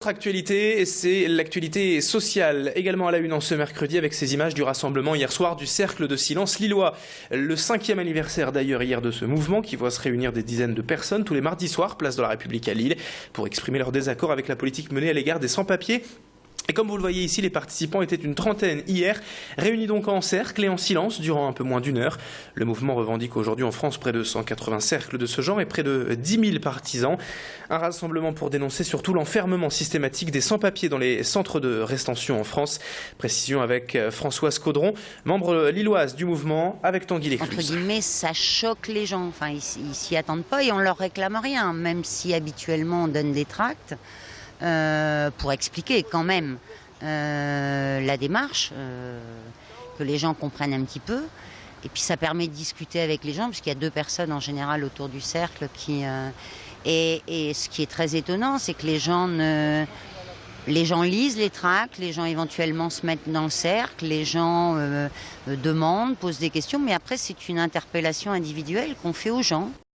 Actualité, c'est l'actualité sociale, également à la une en ce mercredi avec ces images du rassemblement hier soir du Cercle de Silence Lillois. Le 5e anniversaire d'ailleurs hier de ce mouvement qui voit se réunir des dizaines de personnes tous les mardis soirs, place de la République à Lille, pour exprimer leur désaccord avec la politique menée à l'égard des sans-papiers. Et comme vous le voyez ici, les participants étaient une trentaine hier, réunis donc en cercle et en silence durant un peu moins d'une heure. Le mouvement revendique aujourd'hui en France près de 180 cercles de ce genre et près de 10 000 partisans. Un rassemblement pour dénoncer surtout l'enfermement systématique des sans-papiers dans les centres de rétention en France. Précision avec Françoise Caudron, membre lilloise du mouvement, avec Tanguy Lécluse. Entre guillemets, ça choque les gens. Enfin, ils s'y attendent pas et on leur réclame rien, même si habituellement on donne des tracts. Pour expliquer quand même la démarche, que les gens comprennent un petit peu. Et puis ça permet de discuter avec les gens, puisqu'il y a 2 personnes en général autour du cercle. Et ce qui est très étonnant, c'est que les gens lisent les tracts, les gens éventuellement se mettent dans le cercle, les gens demandent, posent des questions, mais après c'est une interpellation individuelle qu'on fait aux gens.